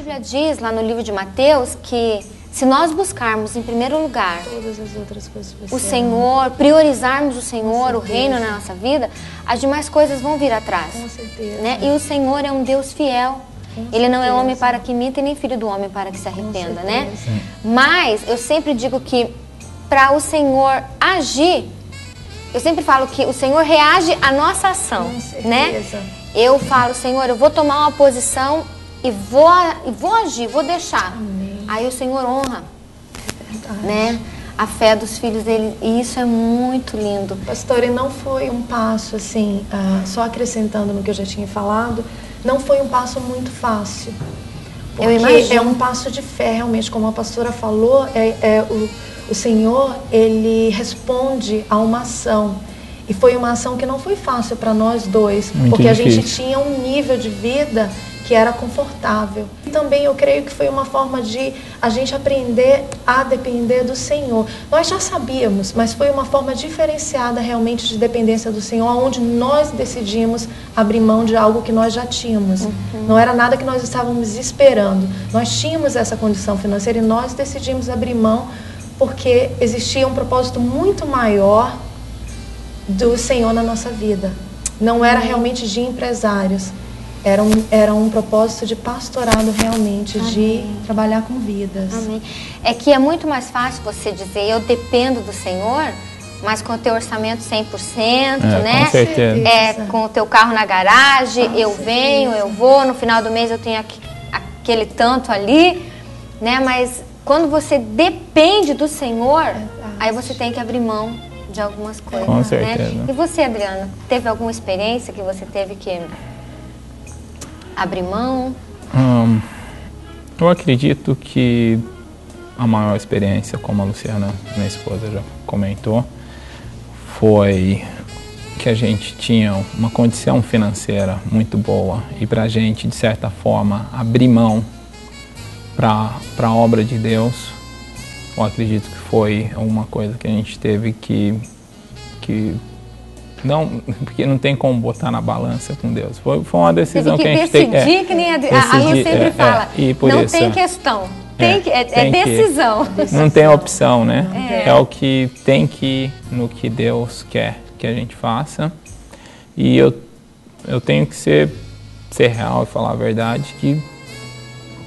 Bíblia diz lá no livro de Mateus que se nós buscarmos em primeiro lugar todas as outras coisas o Senhor, priorizarmos o Senhor, o reino na nossa vida, as demais coisas vão vir atrás. Com certeza. Né? E o Senhor é um Deus fiel. Ele não é homem para que minta e nem filho do homem para que se arrependa, né? Mas eu sempre digo que para o Senhor agir, eu sempre falo que o Senhor reage à nossa ação, né? Eu falo, Senhor, eu vou tomar uma posição e vou agir, vou deixar. Amém. Aí o Senhor honra, né? A fé dos filhos dele, e isso é muito lindo. Pastor, e não foi um passo assim, só acrescentando no que eu já tinha falado, não foi um passo muito fácil. Porque eu imagino. É um passo de fé, realmente, como a pastora falou, o Senhor, Ele responde a uma ação. E foi uma ação que não foi fácil para nós dois, muito porque difícil. A gente tinha um nível de vida que era confortável. E também eu creio que foi uma forma de a gente aprender a depender do Senhor. Nós já sabíamos, mas foi uma forma diferenciada realmente de dependência do Senhor, onde nós decidimos abrir mão de algo que nós já tínhamos. Não era nada que nós estávamos esperando. Nós tínhamos essa condição financeira e nós decidimos abrir mão porque existia um propósito muito maior do Senhor na nossa vida. Não era realmente de empresários. Era um propósito de pastorado realmente, Amém. De trabalhar com vidas. Amém. É que é muito mais fácil você dizer, eu dependo do Senhor, mas com o teu orçamento 100%, né? Com certeza. Com o teu carro na garagem, eu venho, eu vou, no final do mês eu tenho aquele tanto ali, né? Mas quando você depende do Senhor, aí você tem que abrir mão de algumas coisas, Com né? certeza. E você, Adriana, teve alguma experiência que você teve que abrir mão? Eu acredito que a maior experiência, como a Luciana, minha esposa, já comentou, foi que a gente tinha uma condição financeira muito boa e para a gente, de certa forma, abrir mão para a obra de Deus. Eu acredito que foi uma coisa que a gente teve que não, porque não tem como botar na balança com Deus. Foi uma decisão que a gente tem que decidir, que nem a Lu sempre fala. E por não isso, tem questão. tem decisão. Não tem opção, né? É o que tem que ir no que Deus quer que a gente faça. E eu tenho que ser real e falar a verdade, que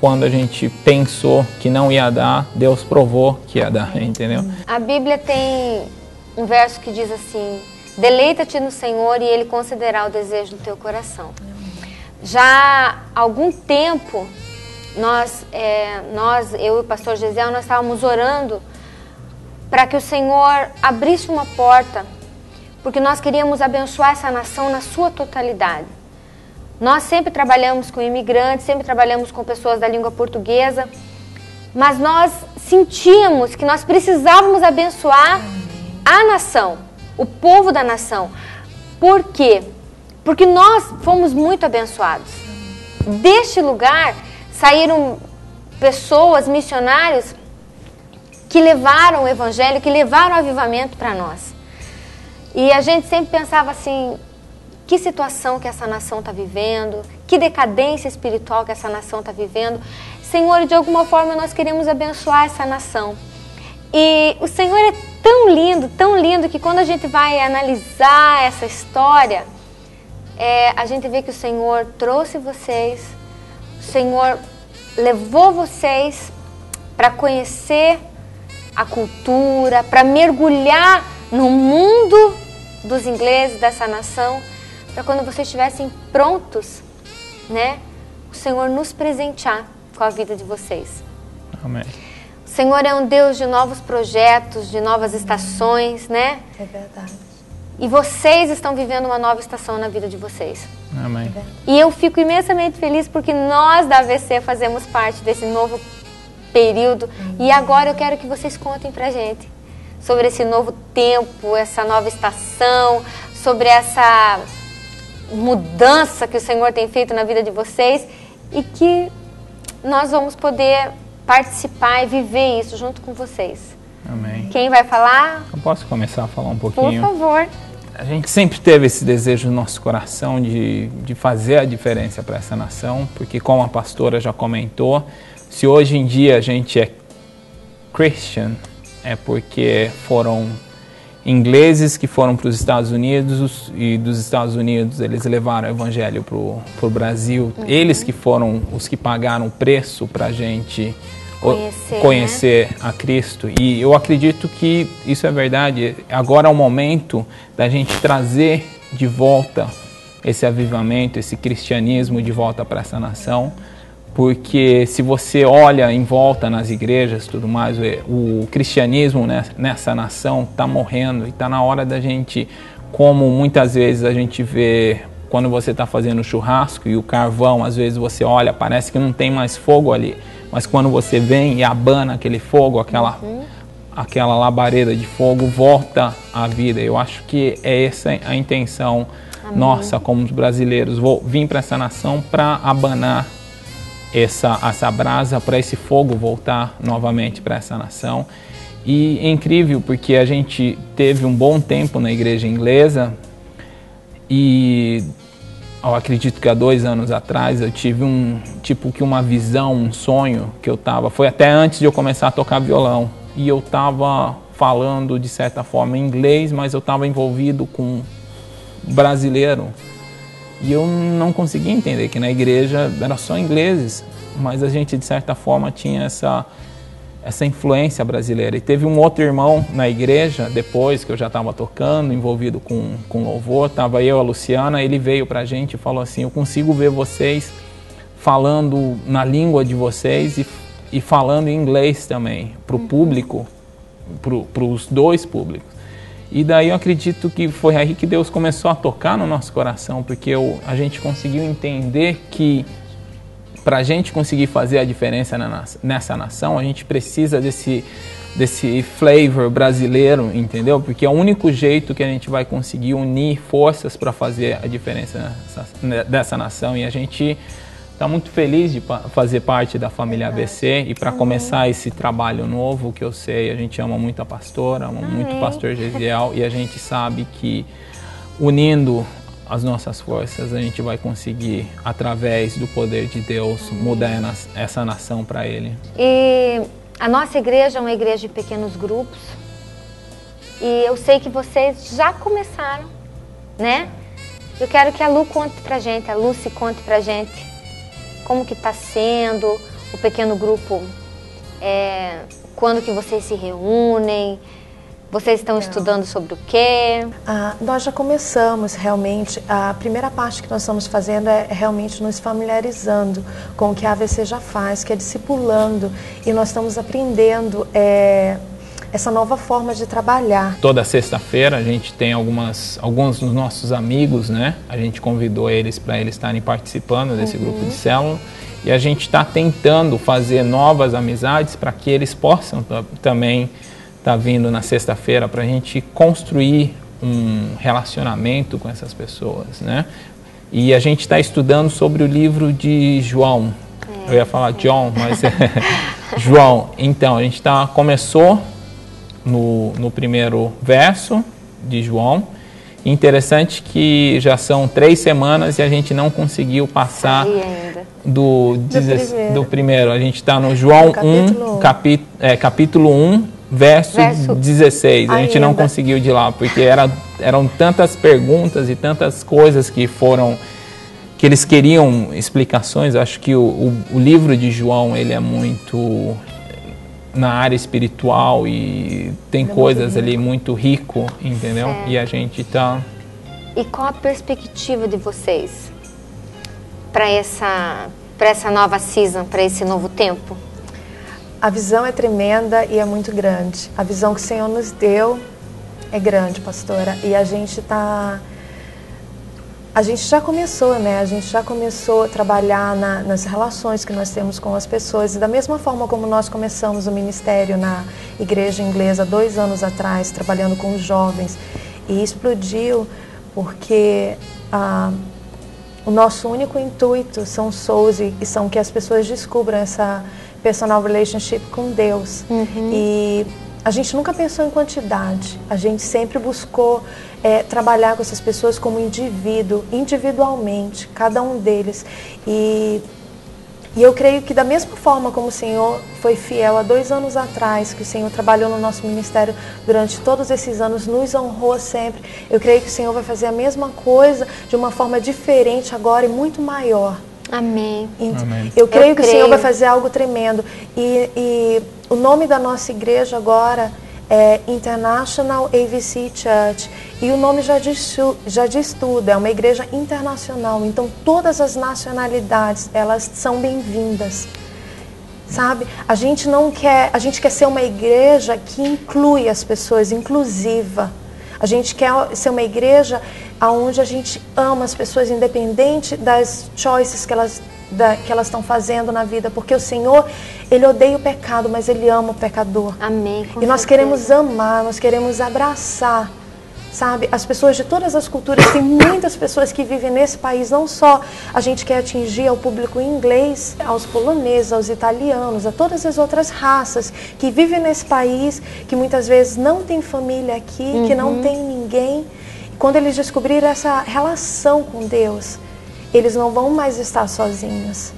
quando a gente pensou que não ia dar, Deus provou que ia dar, entendeu? A Bíblia tem um verso que diz assim: deleita-te no Senhor e Ele concederá o desejo do teu coração. Já há algum tempo, eu e o pastor Gesiel, nós estávamos orando para que o Senhor abrisse uma porta, porque nós queríamos abençoar essa nação na sua totalidade. Nós sempre trabalhamos com imigrantes, sempre trabalhamos com pessoas da língua portuguesa, mas nós sentíamos que nós precisávamos abençoar a nação, o povo da nação. Por quê? Porque nós fomos muito abençoados. Deste lugar saíram pessoas, missionários, que levaram o evangelho, que levaram o avivamento para nós. E a gente sempre pensava assim: que situação que essa nação está vivendo, que decadência espiritual que essa nação está vivendo. Senhor, de alguma forma nós queremos abençoar essa nação. E o Senhor é tão lindo, que quando a gente vai analisar essa história, a gente vê que o Senhor trouxe vocês, o Senhor levou vocês para conhecer a cultura, para mergulhar no mundo dos ingleses, dessa nação, para quando vocês estivessem prontos, né, o Senhor nos presentear com a vida de vocês. Amém. O Senhor é um Deus de novos projetos, de novas estações, né? É verdade. E vocês estão vivendo uma nova estação na vida de vocês. Amém. E eu fico imensamente feliz porque nós da AVC fazemos parte desse novo período. E agora eu quero que vocês contem pra gente sobre esse novo tempo, essa nova estação, sobre essa mudança que o Senhor tem feito na vida de vocês e que nós vamos poder participar e viver isso junto com vocês. Amém. Quem vai falar? Eu posso começar a falar um pouquinho? Por favor. a gente sempre teve esse desejo no nosso coração de fazer a diferença para essa nação, porque como a pastora já comentou, se hoje em dia a gente é Christian, é porque foram ingleses que foram para os Estados Unidos e dos Estados Unidos eles levaram o evangelho para o Brasil. Eles que foram os que pagaram o preço para a gente conhecer a Cristo. E eu acredito que isso é verdade. Agora é o momento da gente trazer de volta esse avivamento, esse cristianismo de volta para essa nação. Porque se você olha em volta nas igrejas e tudo mais, o cristianismo nessa nação está morrendo e está na hora da gente, como muitas vezes a gente vê quando você está fazendo churrasco e o carvão, às vezes você olha, parece que não tem mais fogo ali, mas quando você vem e abana aquele fogo, aquela labareda de fogo, volta à vida. Eu acho que é essa a intenção nossa como brasileiros, vir para essa nação para abanar essa brasa, para esse fogo voltar novamente para essa nação. E é incrível porque a gente teve um bom tempo na igreja inglesa e eu acredito que há 2 anos atrás eu tive uma visão, um sonho que eu estava, foi até antes de eu começar a tocar violão, e eu estava falando de certa forma inglês, mas eu estava envolvido com brasileiro. E eu não conseguia entender que na igreja era só ingleses, mas a gente, de certa forma, tinha essa influência brasileira. E teve um outro irmão na igreja, depois que eu já estava tocando, envolvido com louvor, estava eu, a Luciana, ele veio para a gente e falou assim, eu consigo ver vocês falando na língua de vocês e falando em inglês também, para o público, para os dois públicos. E daí eu acredito que foi aí que Deus começou a tocar no nosso coração, porque a gente conseguiu entender que para a gente conseguir fazer a diferença nessa nação, a gente precisa desse flavor brasileiro, entendeu? Porque é o único jeito que a gente vai conseguir unir forças para fazer a diferença dessa nação. E a gente está muito feliz de fazer parte da família ABC e para começar esse trabalho novo, que eu sei, a gente ama muito a pastora, ama muito o pastor Gesiel, e a gente sabe que unindo as nossas forças a gente vai conseguir, através do poder de Deus, mudar essa nação para Ele. E a nossa igreja é uma igreja de pequenos grupos e eu sei que vocês já começaram, né? Eu quero que a Lu conte pra gente, a Lucy conte pra gente como que está sendo o pequeno grupo, quando que vocês se reúnem, vocês estão estudando sobre o quê? Nós já começamos realmente, a primeira parte que nós estamos fazendo é realmente nos familiarizando com o que a AVC já faz, que é discipulando, e nós estamos aprendendo essa nova forma de trabalhar. Toda sexta-feira a gente tem alguns dos nossos amigos, né? A gente convidou eles para eles estarem participando desse grupo de célula, e a gente está tentando fazer novas amizades para que eles possam também estar vindo na sexta-feira, para a gente construir um relacionamento com essas pessoas, né? E a gente está estudando sobre o livro de João. Eu ia falar John, mas João. Então, a gente começou no primeiro verso de João. Interessante que já são 3 semanas e a gente não conseguiu passar do primeiro. A gente está no João 1, capítulo 1, verso 16. A gente não conseguiu de lá, porque eram tantas perguntas e tantas coisas que eles queriam explicações. Acho que o livro de João, ele é muito na área espiritual e tem coisas ali muito rico, entendeu? Certo. E a gente tá... E qual a perspectiva de vocês para essa nova season, para esse novo tempo? A visão é tremenda e é muito grande. A visão que o Senhor nos deu é grande, pastora, e a gente já começou, né? A gente já começou a trabalhar nas relações que nós temos com as pessoas. E da mesma forma como nós começamos o ministério na igreja inglesa 2 anos atrás, trabalhando com os jovens, e explodiu porque o nosso único intuito são souls e são que as pessoas descubram essa personal relationship com Deus. E a gente nunca pensou em quantidade, a gente sempre buscou trabalhar com essas pessoas como indivíduo, individualmente, cada um deles. E eu creio que da mesma forma como o Senhor foi fiel há 2 anos atrás, que o Senhor trabalhou no nosso ministério durante todos esses anos, nos honrou sempre, eu creio que o Senhor vai fazer a mesma coisa de uma forma diferente agora e muito maior. Amém. Amém. Eu creio que o Senhor vai fazer algo tremendo. E o nome da nossa igreja agora é International AVC Church. E o nome já diz tudo, é uma igreja internacional. Então todas as nacionalidades, elas são bem-vindas. Sabe? A gente quer ser uma igreja que inclui as pessoas, inclusiva. A gente quer ser uma igreja onde a gente ama as pessoas, independente das choices que elas estão fazendo na vida. Porque o Senhor, Ele odeia o pecado, mas Ele ama o pecador. Amém. E nós queremos amar, nós queremos abraçar, sabe? As pessoas de todas as culturas, tem muitas pessoas que vivem nesse país, não só a gente quer atingir ao público inglês, aos poloneses, aos italianos, a todas as outras raças que vivem nesse país, que muitas vezes não tem família aqui, que não tem ninguém. E quando eles descobrirem essa relação com Deus, eles não vão mais estar sozinhos.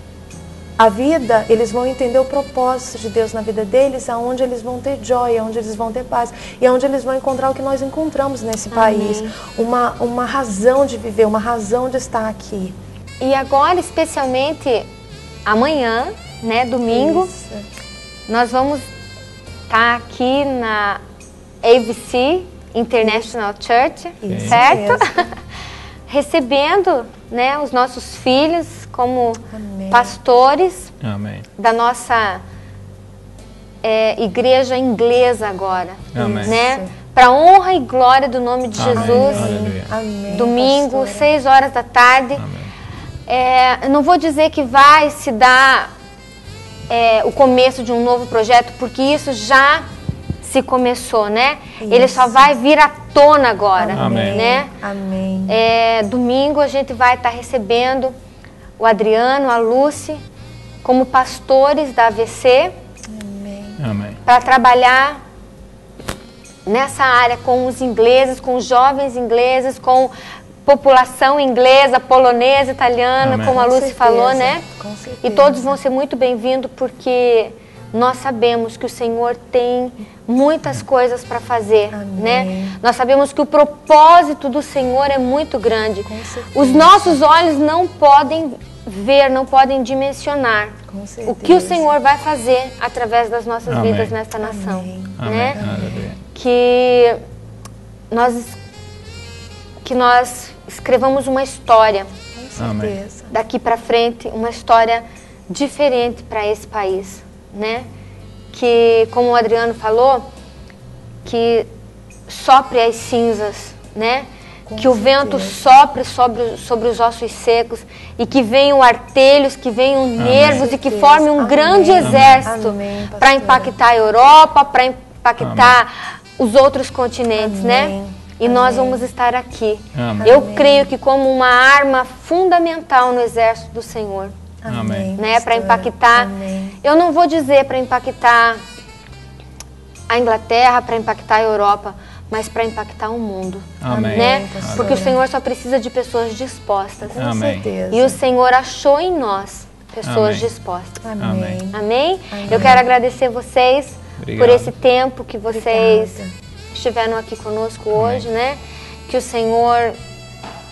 A vida, eles vão entender o propósito de Deus na vida deles, aonde eles vão ter joy, aonde eles vão ter paz, e aonde eles vão encontrar o que nós encontramos nesse país. Uma razão de viver, uma razão de estar aqui. E agora, especialmente amanhã, né, domingo, Isso. nós vamos estar aqui na AVC International Church, Isso certo? mesmo. Recebendo, né, os nossos filhos como Amém. pastores Amém. da nossa igreja inglesa agora, Amém. né? Para honra e glória do nome de Amém. Jesus. Aleluia. Amém, Domingo, pastora. 6 horas da tarde. Amém. Não vou dizer que vai se dar o começo de um novo projeto, porque isso já se começou, né? Ele só vai vir à tona agora, Amém. né? Amém. Domingo a gente vai estar recebendo o Adriano, a Lúcia, como pastores da AVC, Amém. para trabalhar nessa área com os ingleses, com os jovens ingleses, com população inglesa, polonesa, italiana, Amém. como a Com Lúcia certeza, falou, né? com certeza. E todos vão ser muito bem-vindos, porque nós sabemos que o Senhor tem muitas coisas para fazer, Amém. né? Nós sabemos que o propósito do Senhor é muito grande. Com certeza. Os nossos olhos não podem ver, não podem dimensionar Com certeza. o que o Senhor vai fazer através das nossas Amém. vidas nesta nação, Amém. né? Aleluia. Que nós escrevamos uma história Com certeza. daqui para frente, uma história diferente para esse país, né? Que, como o Adriano falou, que sopre as cinzas, né? Com que o vento certeza. sopre sobre os ossos secos e que venham artelhos, que venham nervos e que certeza. forme um Amém. grande Amém. exército Amém, pastora. para impactar a Europa, para impactar os outros continentes, né? Amém. E nós Amém. vamos estar aqui. Amém. Eu Amém. creio que como uma arma fundamental no exército do Senhor, Amém. né, para pastora. impactar. Amém. Eu não vou dizer para impactar a Inglaterra, para impactar a Europa, mas para impactar o mundo, Amém. né? pastora. Porque o Senhor só precisa de pessoas dispostas. Com Amém. certeza. E o Senhor achou em nós pessoas Amém. dispostas. Amém. Amém? Amém. Eu quero agradecer vocês Obrigado. por esse tempo que vocês Obrigada. estiveram aqui conosco hoje, né? Que o Senhor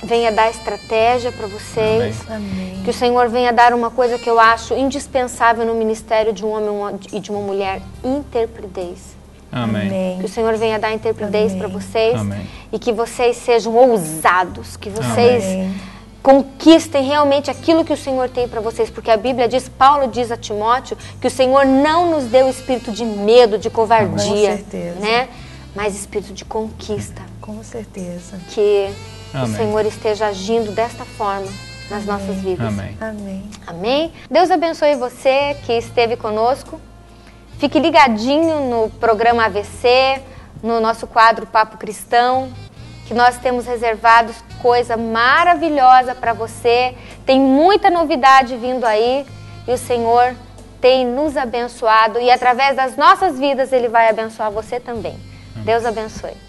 venha dar estratégia para vocês. Amém. Que o Senhor venha dar uma coisa que eu acho indispensável no ministério de um homem e de uma mulher: interpretez. Amém. Que o Senhor venha dar interpretez Amém. para vocês. Amém. E que vocês sejam ousados, que vocês Amém. conquistem realmente aquilo que o Senhor tem para vocês. Porque a Bíblia diz, Paulo diz a Timóteo, que o Senhor não nos deu espírito de medo, de covardia, Com certeza. né? Mas espírito de conquista. Com certeza. Que o Amém. Senhor esteja agindo desta forma nas nossas vidas. Amém. Amém. Amém? Deus abençoe você que esteve conosco. Fique ligadinho no programa AVC, no nosso quadro Papo Cristão, que nós temos reservado coisa maravilhosa para você. Tem muita novidade vindo aí e o Senhor tem nos abençoado e através das nossas vidas Ele vai abençoar você também. Deus abençoe.